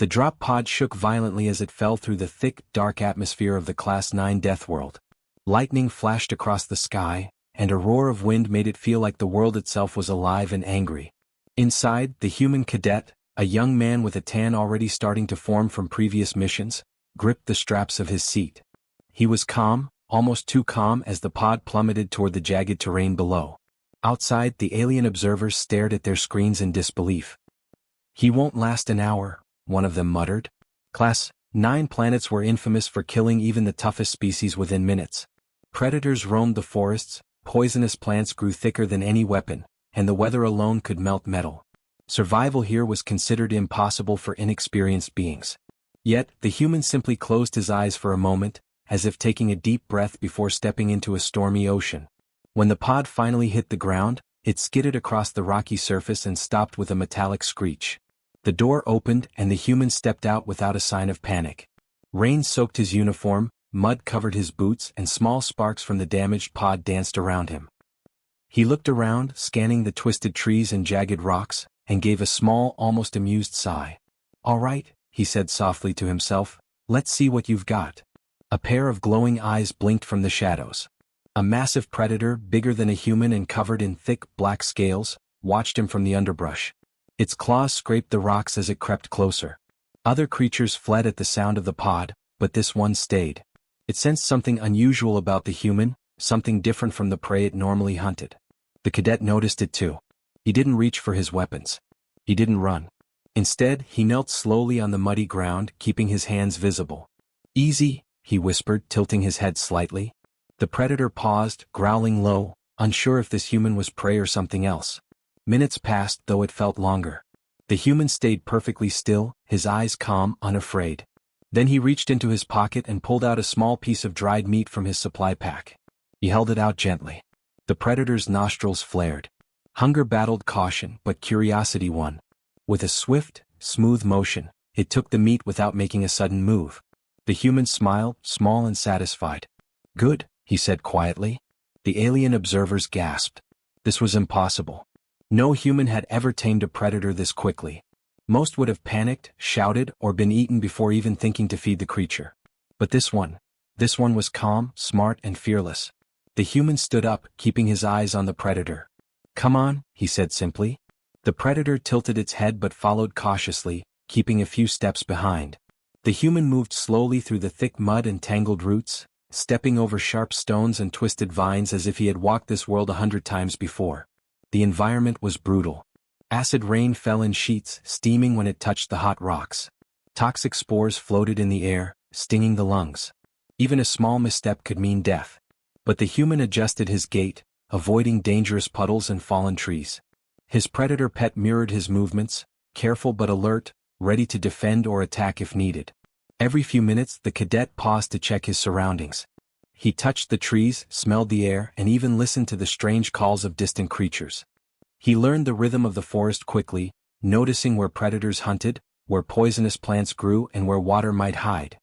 The drop pod shook violently as it fell through the thick, dark atmosphere of the Class-9 Deathworld. Lightning flashed across the sky, and a roar of wind made it feel like the world itself was alive and angry. Inside, the human cadet, a young man with a tan already starting to form from previous missions, gripped the straps of his seat. He was calm, almost too calm as the pod plummeted toward the jagged terrain below. Outside, the alien observers stared at their screens in disbelief. "He won't last an hour," one of them muttered. Class-9 planets were infamous for killing even the toughest species within minutes. Predators roamed the forests, poisonous plants grew thicker than any weapon, and the weather alone could melt metal. Survival here was considered impossible for inexperienced beings. Yet, the human simply closed his eyes for a moment, as if taking a deep breath before stepping into a stormy ocean. When the pod finally hit the ground, it skidded across the rocky surface and stopped with a metallic screech. The door opened and the human stepped out without a sign of panic. Rain soaked his uniform, mud covered his boots, and small sparks from the damaged pod danced around him. He looked around, scanning the twisted trees and jagged rocks, and gave a small, almost amused sigh. "All right," he said softly to himself, "let's see what you've got." A pair of glowing eyes blinked from the shadows. A massive predator, bigger than a human and covered in thick, black scales, watched him from the underbrush. Its claws scraped the rocks as it crept closer. Other creatures fled at the sound of the pod, but this one stayed. It sensed something unusual about the human, something different from the prey it normally hunted. The cadet noticed it too. He didn't reach for his weapons. He didn't run. Instead, he knelt slowly on the muddy ground, keeping his hands visible. "Easy," he whispered, tilting his head slightly. The predator paused, growling low, unsure if this human was prey or something else. Minutes passed, though it felt longer. The human stayed perfectly still, his eyes calm, unafraid. Then he reached into his pocket and pulled out a small piece of dried meat from his supply pack. He held it out gently. The predator's nostrils flared. Hunger battled caution, but curiosity won. With a swift, smooth motion, it took the meat without making a sudden move. The human smiled, small and satisfied. "Good," he said quietly. The alien observers gasped. This was impossible. No human had ever tamed a predator this quickly. Most would have panicked, shouted, or been eaten before even thinking to feed the creature. But this one was calm, smart, and fearless. The human stood up, keeping his eyes on the predator. "Come on," he said simply. The predator tilted its head but followed cautiously, keeping a few steps behind. The human moved slowly through the thick mud and tangled roots, stepping over sharp stones and twisted vines as if he had walked this world 100 times before. The environment was brutal. Acid rain fell in sheets, steaming when it touched the hot rocks. Toxic spores floated in the air, stinging the lungs. Even a small misstep could mean death. But the human adjusted his gait, avoiding dangerous puddles and fallen trees. His predator pet mirrored his movements, careful but alert, ready to defend or attack if needed. Every few minutes the cadet paused to check his surroundings. He touched the trees, smelled the air, and even listened to the strange calls of distant creatures. He learned the rhythm of the forest quickly, noticing where predators hunted, where poisonous plants grew, and where water might hide.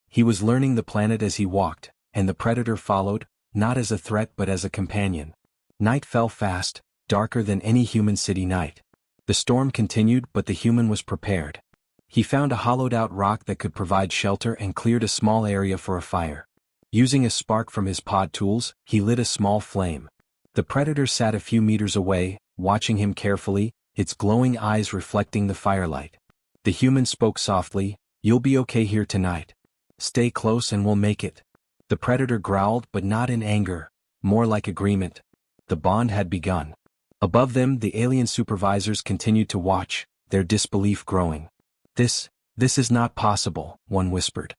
He was learning the planet as he walked, and the predator followed, not as a threat but as a companion. Night fell fast, darker than any human city night. The storm continued, but the human was prepared. He found a hollowed-out rock that could provide shelter and cleared a small area for a fire. Using a spark from his pod tools, he lit a small flame. The predator sat a few meters away, watching him carefully, its glowing eyes reflecting the firelight. The human spoke softly, "You'll be okay here tonight. Stay close and we'll make it." The predator growled, but not in anger, more like agreement. The bond had begun. Above them, the alien supervisors continued to watch, their disbelief growing. This is not possible," one whispered.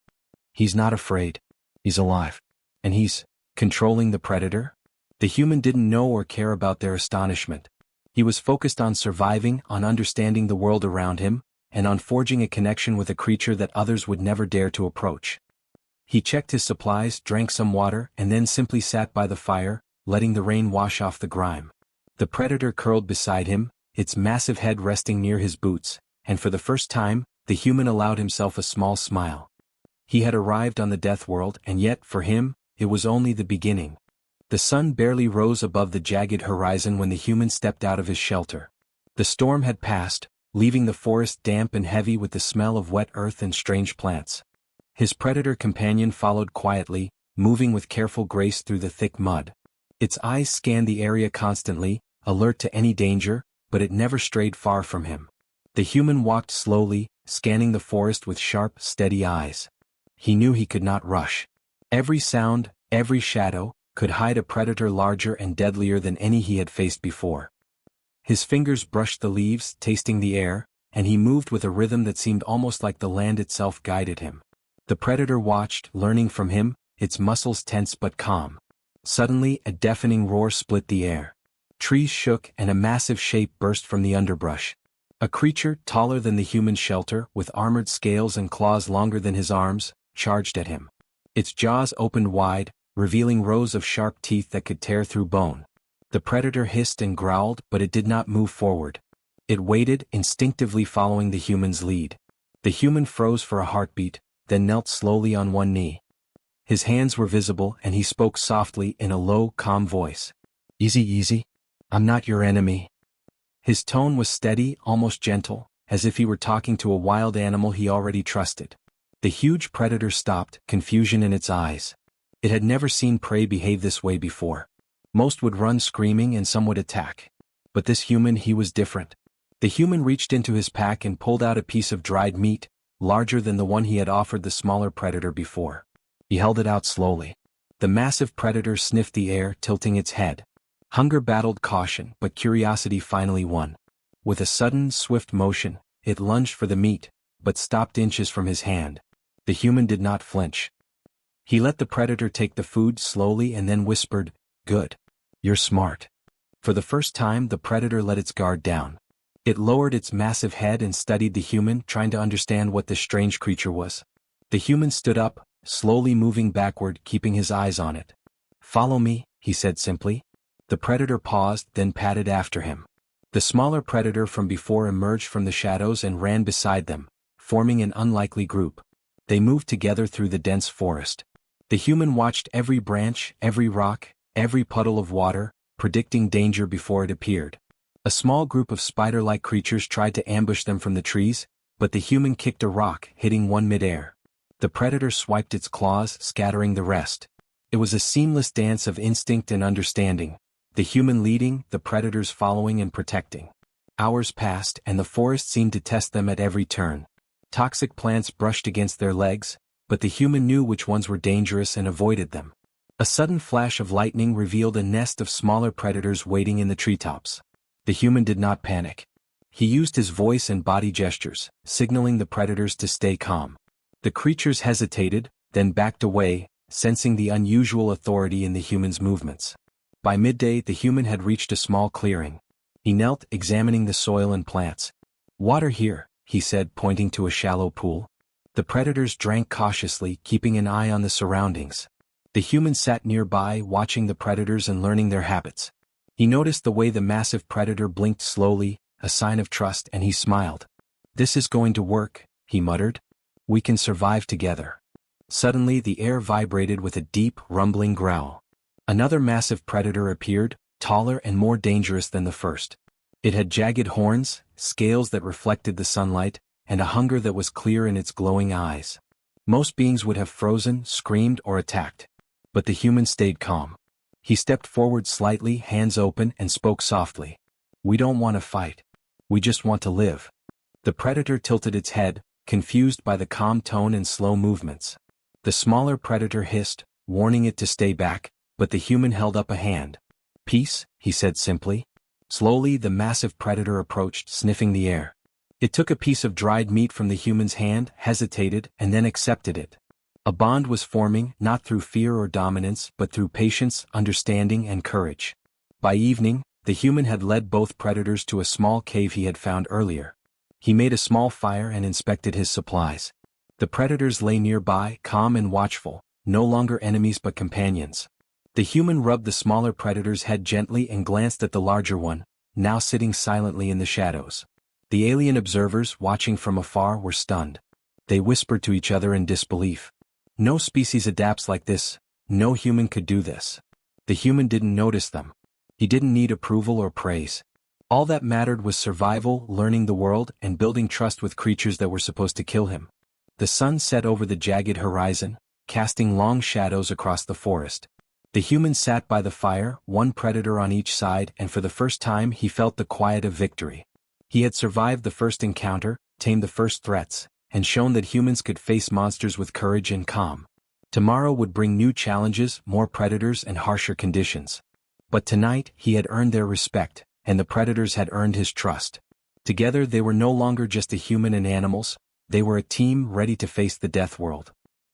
"He's not afraid. He's alive. And he's controlling the predator?" The human didn't know or care about their astonishment. He was focused on surviving, on understanding the world around him, and on forging a connection with a creature that others would never dare to approach. He checked his supplies, drank some water, and then simply sat by the fire, letting the rain wash off the grime. The predator curled beside him, its massive head resting near his boots, and for the first time, the human allowed himself a small smile. He had arrived on the Deathworld, and yet, for him, it was only the beginning. The sun barely rose above the jagged horizon when the human stepped out of his shelter. The storm had passed, leaving the forest damp and heavy with the smell of wet earth and strange plants. His predator companion followed quietly, moving with careful grace through the thick mud. Its eyes scanned the area constantly, alert to any danger, but it never strayed far from him. The human walked slowly, scanning the forest with sharp, steady eyes. He knew he could not rush. Every sound, every shadow, could hide a predator larger and deadlier than any he had faced before. His fingers brushed the leaves, tasting the air, and he moved with a rhythm that seemed almost like the land itself guided him. The predator watched, learning from him, its muscles tense but calm. Suddenly, a deafening roar split the air. Trees shook and a massive shape burst from the underbrush. A creature, taller than the human shelter, with armored scales and claws longer than his arms, charged at him. Its jaws opened wide, revealing rows of sharp teeth that could tear through bone. The predator hissed and growled, but it did not move forward. It waited, instinctively following the human's lead. The human froze for a heartbeat, then knelt slowly on one knee. His hands were visible and he spoke softly in a low, calm voice. "Easy, easy. I'm not your enemy." His tone was steady, almost gentle, as if he were talking to a wild animal he already trusted. The huge predator stopped, confusion in its eyes. It had never seen prey behave this way before. Most would run screaming and some would attack. But this human, he was different. The human reached into his pack and pulled out a piece of dried meat, larger than the one he had offered the smaller predator before. He held it out slowly. The massive predator sniffed the air, tilting its head. Hunger battled caution, but curiosity finally won. With a sudden, swift motion, it lunged for the meat, but stopped inches from his hand. The human did not flinch. He let the predator take the food slowly and then whispered, "Good. You're smart." For the first time, the predator let its guard down. It lowered its massive head and studied the human, trying to understand what this strange creature was. The human stood up, slowly moving backward, keeping his eyes on it. "Follow me," he said simply. The predator paused, then padded after him. The smaller predator from before emerged from the shadows and ran beside them, forming an unlikely group. They moved together through the dense forest. The human watched every branch, every rock, every puddle of water, predicting danger before it appeared. A small group of spider-like creatures tried to ambush them from the trees, but the human kicked a rock, hitting one mid-air. The predator swiped its claws, scattering the rest. It was a seamless dance of instinct and understanding, the human leading, the predators following and protecting. Hours passed and the forest seemed to test them at every turn. Toxic plants brushed against their legs, but the human knew which ones were dangerous and avoided them. A sudden flash of lightning revealed a nest of smaller predators waiting in the treetops. The human did not panic. He used his voice and body gestures, signaling the predators to stay calm. The creatures hesitated, then backed away, sensing the unusual authority in the human's movements. By midday, the human had reached a small clearing. He knelt, examining the soil and plants. "Water here," he said, pointing to a shallow pool. The predators drank cautiously, keeping an eye on the surroundings. The human sat nearby, watching the predators and learning their habits. He noticed the way the massive predator blinked slowly, a sign of trust, and he smiled. "This is going to work," he muttered. "We can survive together." Suddenly the air vibrated with a deep, rumbling growl. Another massive predator appeared, taller and more dangerous than the first. It had jagged horns, scales that reflected the sunlight, and a hunger that was clear in its glowing eyes. Most beings would have frozen, screamed, or attacked. But the human stayed calm. He stepped forward slightly, hands open, and spoke softly. "We don't want to fight. We just want to live." The predator tilted its head, confused by the calm tone and slow movements. The smaller predator hissed, warning it to stay back, but the human held up a hand. "Peace," he said simply. Slowly the massive predator approached, sniffing the air. It took a piece of dried meat from the human's hand, hesitated, and then accepted it. A bond was forming, not through fear or dominance, but through patience, understanding, and courage. By evening, the human had led both predators to a small cave he had found earlier. He made a small fire and inspected his supplies. The predators lay nearby, calm and watchful, no longer enemies but companions. The human rubbed the smaller predator's head gently and glanced at the larger one, now sitting silently in the shadows. The alien observers, watching from afar, were stunned. They whispered to each other in disbelief. "No species adapts like this. No human could do this." The human didn't notice them. He didn't need approval or praise. All that mattered was survival, learning the world, and building trust with creatures that were supposed to kill him. The sun set over the jagged horizon, casting long shadows across the forest. The human sat by the fire, one predator on each side, and for the first time he felt the quiet of victory. He had survived the first encounter, tamed the first threats, and shown that humans could face monsters with courage and calm. Tomorrow would bring new challenges, more predators, and harsher conditions. But tonight he had earned their respect, and the predators had earned his trust. Together they were no longer just a human and animals, they were a team ready to face the Deathworld.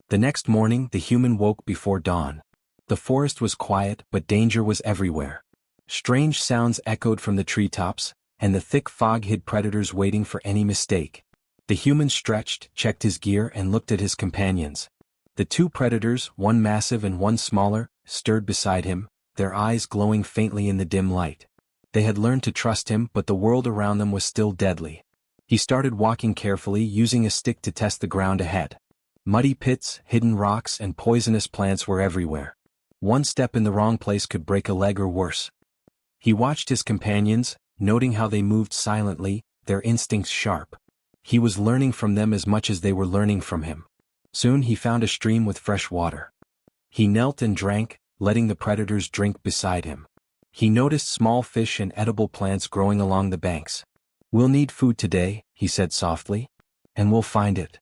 The next morning the human woke before dawn. The forest was quiet, but danger was everywhere. Strange sounds echoed from the treetops, and the thick fog hid predators waiting for any mistake. The human stretched, checked his gear, and looked at his companions. The two predators, one massive and one smaller, stood beside him, their eyes glowing faintly in the dim light. They had learned to trust him, but the world around them was still deadly. He started walking carefully, using a stick to test the ground ahead. Muddy pits, hidden rocks, and poisonous plants were everywhere. One step in the wrong place could break a leg or worse. He watched his companions, noting how they moved silently, their instincts sharp. He was learning from them as much as they were learning from him. Soon he found a stream with fresh water. He knelt and drank, letting the predators drink beside him. He noticed small fish and edible plants growing along the banks. "We'll need food today," he said softly. "And we'll find it."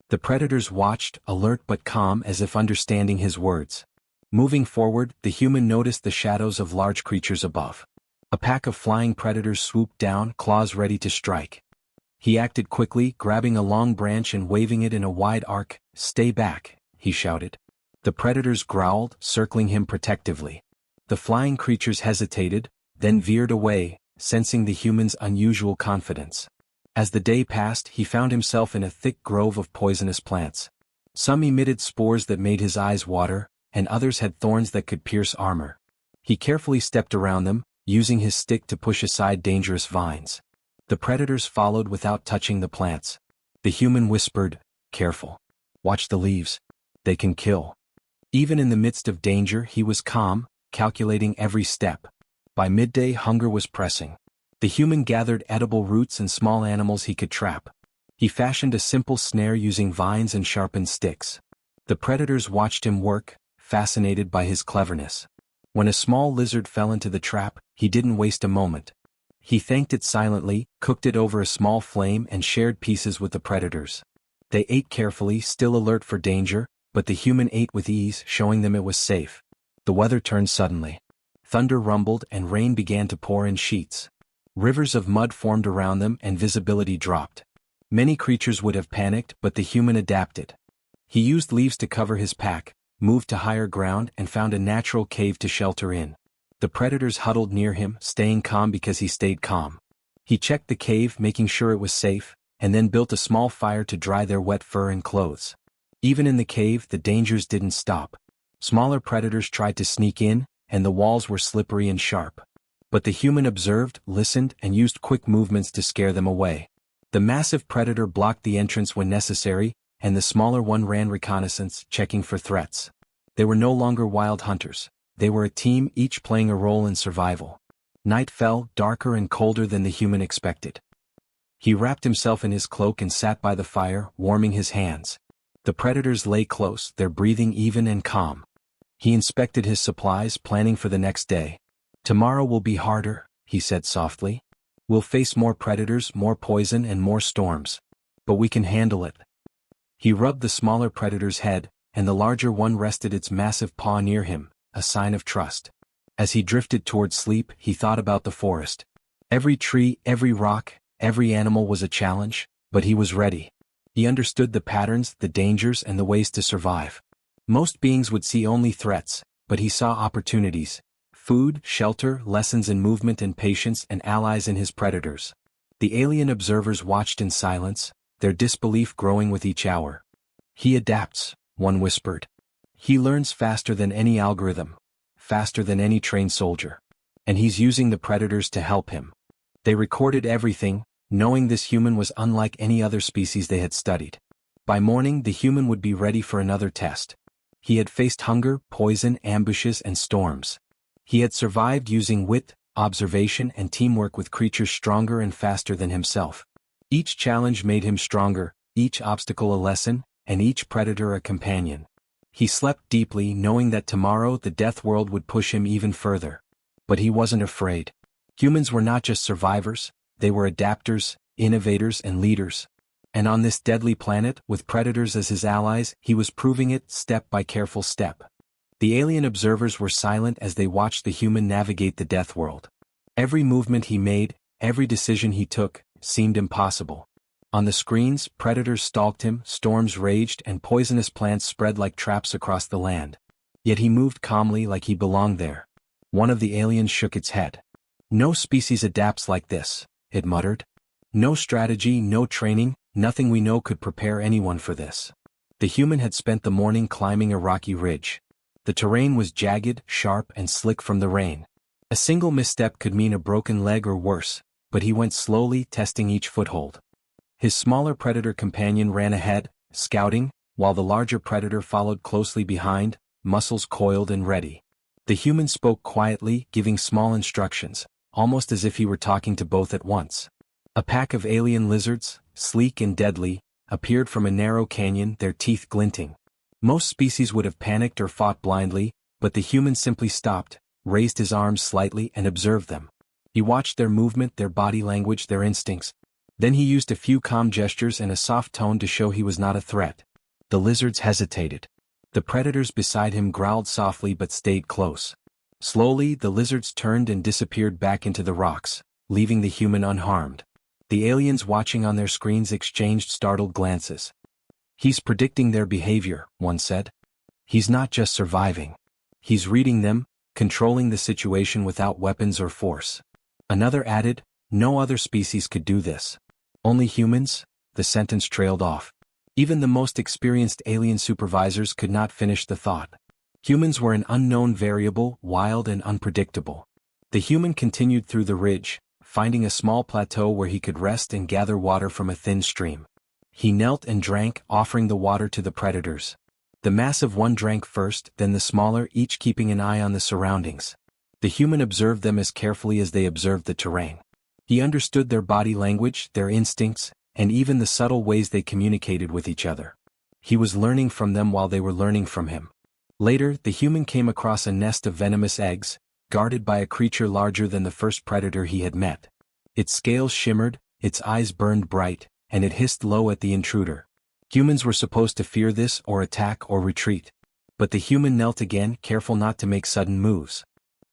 The predators watched, alert but calm, as if understanding his words. Moving forward, the human noticed the shadows of large creatures above. A pack of flying predators swooped down, claws ready to strike. He acted quickly, grabbing a long branch and waving it in a wide arc. "Stay back," he shouted. The predators growled, circling him protectively. The flying creatures hesitated, then veered away, sensing the human's unusual confidence. As the day passed, he found himself in a thick grove of poisonous plants. Some emitted spores that made his eyes water, and others had thorns that could pierce armor. He carefully stepped around them, using his stick to push aside dangerous vines. The predators followed without touching the plants. The human whispered, "Careful. Watch the leaves. They can kill." Even in the midst of danger, he was calm, calculating every step. By midday, hunger was pressing. The human gathered edible roots and small animals he could trap. He fashioned a simple snare using vines and sharpened sticks. The predators watched him work, fascinated by his cleverness. When a small lizard fell into the trap, he didn't waste a moment. He thanked it silently, cooked it over a small flame, and shared pieces with the predators. They ate carefully, still alert for danger, but the human ate with ease, showing them it was safe. The weather turned suddenly. Thunder rumbled and rain began to pour in sheets. Rivers of mud formed around them and visibility dropped. Many creatures would have panicked, but the human adapted. He used leaves to cover his pack, moved to higher ground, and found a natural cave to shelter in. The predators huddled near him, staying calm because he stayed calm. He checked the cave, making sure it was safe, and then built a small fire to dry their wet fur and clothes. Even in the cave, the dangers didn't stop. Smaller predators tried to sneak in, and the walls were slippery and sharp. But the human observed, listened, and used quick movements to scare them away. The massive predator blocked the entrance when necessary, and the smaller one ran reconnaissance, checking for threats. They were no longer wild hunters. They were a team, each playing a role in survival. Night fell, darker and colder than the human expected. He wrapped himself in his cloak and sat by the fire, warming his hands. The predators lay close, their breathing even and calm. He inspected his supplies, planning for the next day. "Tomorrow will be harder," he said softly. "We'll face more predators, more poison, and more storms. But we can handle it." He rubbed the smaller predator's head, and the larger one rested its massive paw near him, a sign of trust. As he drifted toward sleep, he thought about the forest. Every tree, every rock, every animal was a challenge, but he was ready. He understood the patterns, the dangers, and the ways to survive. Most beings would see only threats, but he saw opportunities. Food, shelter, lessons in movement and patience, and allies in his predators. The alien observers watched in silence, their disbelief growing with each hour. "He adapts," one whispered. "He learns faster than any algorithm, faster than any trained soldier. And he's using the predators to help him." They recorded everything, knowing this human was unlike any other species they had studied. By morning, the human would be ready for another test. He had faced hunger, poison, ambushes, and storms. He had survived using wit, observation and teamwork with creatures stronger and faster than himself. Each challenge made him stronger, each obstacle a lesson, and each predator a companion. He slept deeply knowing that tomorrow the Deathworld would push him even further. But he wasn't afraid. Humans were not just survivors, they were adapters, innovators and leaders. And on this deadly planet, with predators as his allies, he was proving it step by careful step. The alien observers were silent as they watched the human navigate the Deathworld. Every movement he made, every decision he took, seemed impossible. On the screens, predators stalked him, storms raged, and poisonous plants spread like traps across the land. Yet he moved calmly like he belonged there. One of the aliens shook its head. "No species adapts like this," it muttered. "No strategy, no training, nothing we know could prepare anyone for this." The human had spent the morning climbing a rocky ridge. The terrain was jagged, sharp, and slick from the rain. A single misstep could mean a broken leg or worse, but he went slowly, testing each foothold. His smaller predator companion ran ahead, scouting, while the larger predator followed closely behind, muscles coiled and ready. The human spoke quietly, giving small instructions, almost as if he were talking to both at once. A pack of alien lizards, sleek and deadly, appeared from a narrow canyon, their teeth glinting. Most species would have panicked or fought blindly, but the human simply stopped, raised his arms slightly and observed them. He watched their movement, their body language, their instincts. Then he used a few calm gestures and a soft tone to show he was not a threat. The lizards hesitated. The predators beside him growled softly but stayed close. Slowly, the lizards turned and disappeared back into the rocks, leaving the human unharmed. The aliens watching on their screens exchanged startled glances. "He's predicting their behavior," one said. "He's not just surviving. He's reading them, controlling the situation without weapons or force." Another added, "No other species could do this. Only humans." The sentence trailed off. Even the most experienced alien supervisors could not finish the thought. Humans were an unknown variable, wild and unpredictable. The human continued through the ridge, finding a small plateau where he could rest and gather water from a thin stream. He knelt and drank, offering the water to the predators. The massive one drank first, then the smaller, each keeping an eye on the surroundings. The human observed them as carefully as they observed the terrain. He understood their body language, their instincts, and even the subtle ways they communicated with each other. He was learning from them while they were learning from him. Later, the human came across a nest of venomous eggs, guarded by a creature larger than the first predator he had met. Its scales shimmered, its eyes burned bright, and it hissed low at the intruder. Humans were supposed to fear this or attack or retreat. But the human knelt again, careful not to make sudden moves.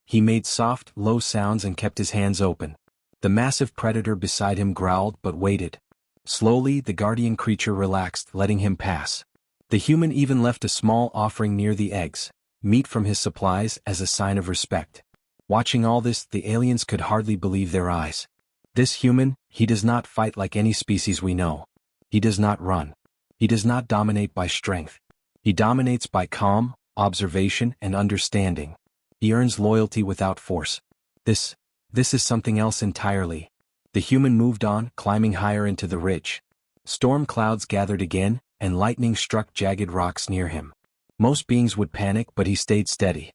He made soft, low sounds and kept his hands open. The massive predator beside him growled but waited. Slowly, the guardian creature relaxed, letting him pass. The human even left a small offering near the eggs, meat from his supplies, as a sign of respect. Watching all this, the aliens could hardly believe their eyes. This human, he does not fight like any species we know. He does not run. He does not dominate by strength. He dominates by calm, observation, and understanding. He earns loyalty without force. This is something else entirely. The human moved on, climbing higher into the ridge. Storm clouds gathered again, and lightning struck jagged rocks near him. Most beings would panic, but he stayed steady.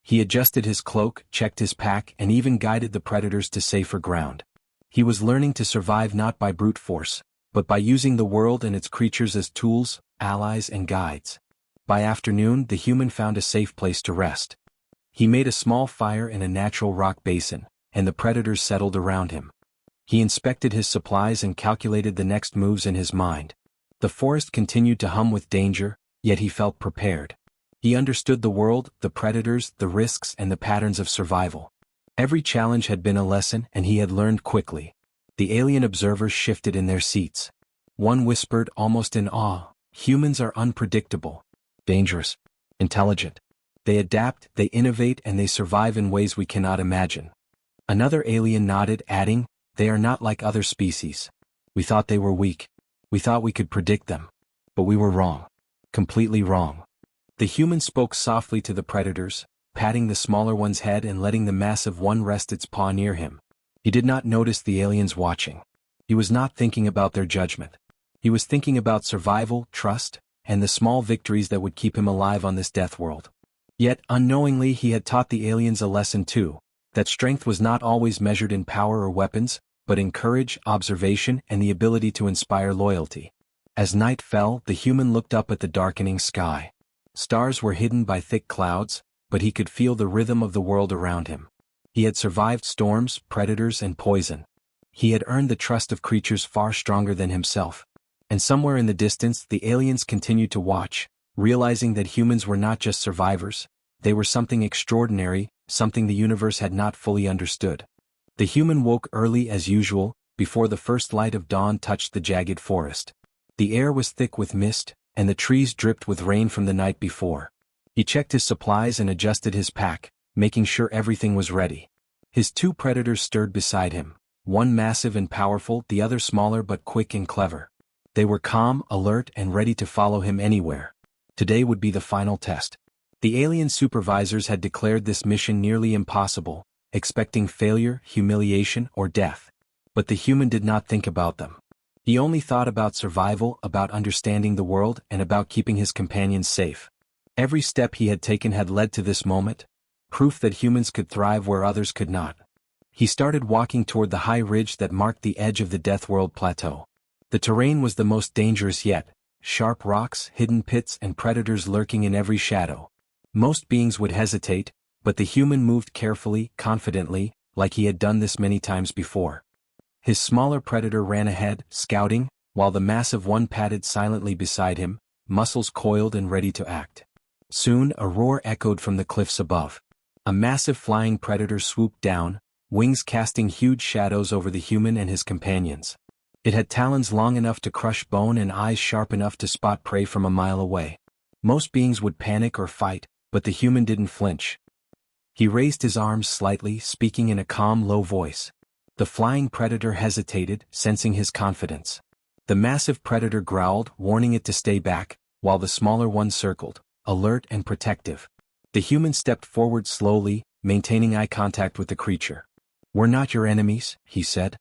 He adjusted his cloak, checked his pack, and even guided the predators to safer ground. He was learning to survive not by brute force, but by using the world and its creatures as tools, allies, and guides. By afternoon, the human found a safe place to rest. He made a small fire in a natural rock basin, and the predators settled around him. He inspected his supplies and calculated the next moves in his mind. The forest continued to hum with danger, yet he felt prepared. He understood the world, the predators, the risks, and the patterns of survival. Every challenge had been a lesson, and he had learned quickly. The alien observers shifted in their seats. One whispered, almost in awe, "Humans are unpredictable, dangerous, intelligent. They adapt, they innovate, and they survive in ways we cannot imagine." Another alien nodded, adding, "They are not like other species. We thought they were weak. We thought we could predict them. But we were wrong. Completely wrong." The human spoke softly to the predators, patting the smaller one's head and letting the massive one rest its paw near him. He did not notice the aliens watching. He was not thinking about their judgment. He was thinking about survival, trust, and the small victories that would keep him alive on this death world. Yet, unknowingly, he had taught the aliens a lesson too. That strength was not always measured in power or weapons, but in courage, observation, and the ability to inspire loyalty. As night fell, the human looked up at the darkening sky. Stars were hidden by thick clouds, but he could feel the rhythm of the world around him. He had survived storms, predators, and poison. He had earned the trust of creatures far stronger than himself. And somewhere in the distance, the aliens continued to watch, realizing that humans were not just survivors, they were something extraordinary, something the universe had not fully understood. The human woke early as usual, before the first light of dawn touched the jagged forest. The air was thick with mist, and the trees dripped with rain from the night before. He checked his supplies and adjusted his pack, making sure everything was ready. His two predators stirred beside him, one massive and powerful, the other smaller but quick and clever. They were calm, alert, and ready to follow him anywhere. Today would be the final test. The alien supervisors had declared this mission nearly impossible, expecting failure, humiliation, or death. But the human did not think about them. He only thought about survival, about understanding the world, and about keeping his companions safe. Every step he had taken had led to this moment, proof that humans could thrive where others could not. He started walking toward the high ridge that marked the edge of the Deathworld plateau. The terrain was the most dangerous yet, sharp rocks, hidden pits, and predators lurking in every shadow. Most beings would hesitate, but the human moved carefully, confidently, like he had done this many times before. His smaller predator ran ahead, scouting, while the massive one padded silently beside him, muscles coiled and ready to act. Soon a roar echoed from the cliffs above. A massive flying predator swooped down, wings casting huge shadows over the human and his companions. It had talons long enough to crush bone and eyes sharp enough to spot prey from a mile away. Most beings would panic or fight, but the human didn't flinch. He raised his arms slightly, speaking in a calm, low voice. The flying predator hesitated, sensing his confidence. The massive predator growled, warning it to stay back, while the smaller one circled, alert and protective. The human stepped forward slowly, maintaining eye contact with the creature. "We're not your enemies," he said.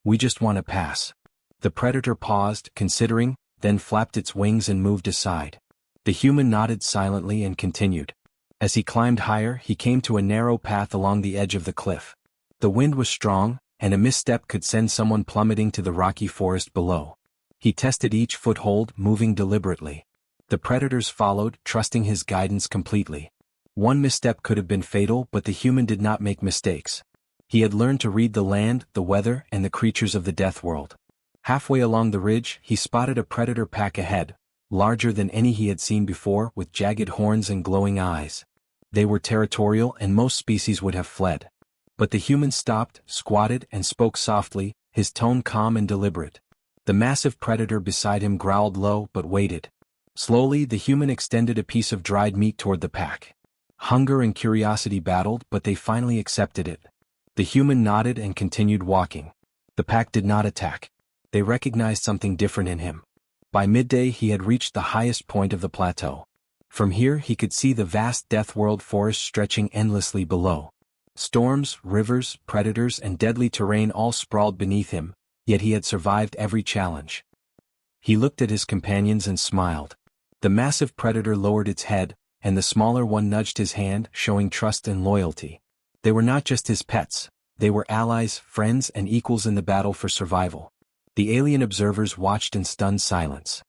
"We just want to pass." The predator paused, considering, then flapped its wings and moved aside. The human nodded silently and continued. As he climbed higher, he came to a narrow path along the edge of the cliff. The wind was strong, and a misstep could send someone plummeting to the rocky forest below. He tested each foothold, moving deliberately. The predators followed, trusting his guidance completely. One misstep could have been fatal, but the human did not make mistakes. He had learned to read the land, the weather, and the creatures of the Deathworld. Halfway along the ridge, he spotted a predator pack ahead, larger than any he had seen before, with jagged horns and glowing eyes. They were territorial, and most species would have fled. But the human stopped, squatted, and spoke softly, his tone calm and deliberate. The massive predator beside him growled low but waited. Slowly the human extended a piece of dried meat toward the pack. Hunger and curiosity battled, but they finally accepted it. The human nodded and continued walking. The pack did not attack. They recognized something different in him. By midday he had reached the highest point of the plateau. From here he could see the vast Deathworld forest stretching endlessly below. Storms, rivers, predators, and deadly terrain all sprawled beneath him, yet he had survived every challenge. He looked at his companions and smiled. The massive predator lowered its head, and the smaller one nudged his hand, showing trust and loyalty. They were not just his pets, they were allies, friends, and equals in the battle for survival. The alien observers watched in stunned silence.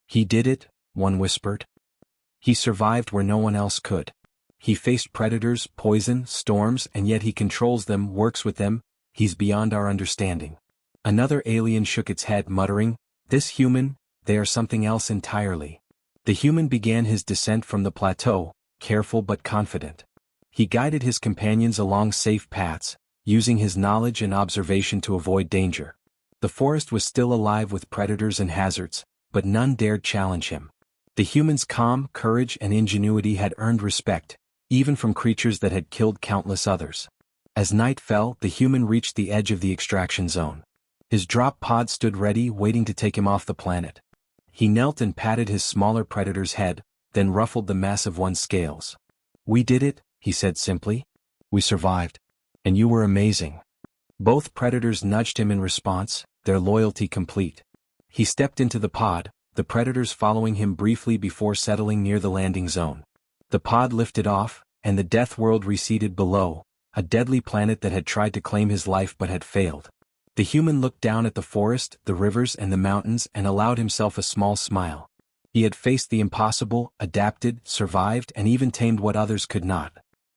"He did it," one whispered. "He survived where no one else could. He faced predators, poison, storms, and yet he controls them, works with them. He's beyond our understanding." Another alien shook its head, muttering, "This human, they are something else entirely." The human began his descent from the plateau, careful but confident. He guided his companions along safe paths, using his knowledge and observation to avoid danger. The forest was still alive with predators and hazards, but none dared challenge him. The human's calm, courage, and ingenuity had earned respect, even from creatures that had killed countless others. As night fell, the human reached the edge of the extraction zone. His drop pod stood ready, waiting to take him off the planet. He knelt and patted his smaller predator's head, then ruffled the massive one's scales. "We did it," he said simply. "We survived. And you were amazing." Both predators nudged him in response, their loyalty complete. He stepped into the pod, the predators following him briefly before settling near the landing zone. The pod lifted off, and the Deathworld receded below, a deadly planet that had tried to claim his life but had failed. The human looked down at the forest, the rivers and the mountains and allowed himself a small smile. He had faced the impossible, adapted, survived and even tamed what others could not.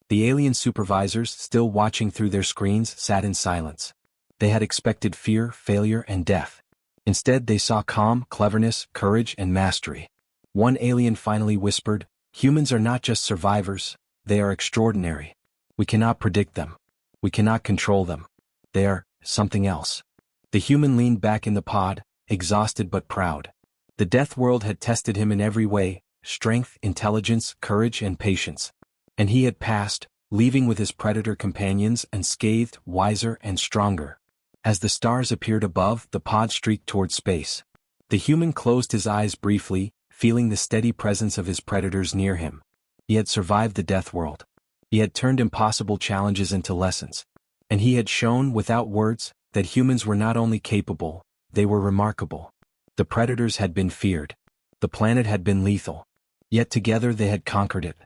The alien supervisors, still watching through their screens, sat in silence. They had expected fear, failure and death. Instead they saw calm, cleverness, courage and mastery. One alien finally whispered, "Humans are not just survivors, they are extraordinary. We cannot predict them. We cannot control them. They are something else." The human leaned back in the pod, exhausted but proud. The Deathworld had tested him in every way, strength, intelligence, courage and patience. And he had passed, leaving with his predator companions unscathed, wiser and stronger. As the stars appeared above, the pod streaked toward space. The human closed his eyes briefly, feeling the steady presence of his predators near him. He had survived the Deathworld. He had turned impossible challenges into lessons. And he had shown, without words, that humans were not only capable, they were remarkable. The predators had been feared. The planet had been lethal. Yet together they had conquered it.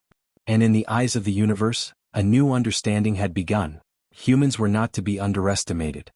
And in the eyes of the universe, a new understanding had begun. Humans were not to be underestimated.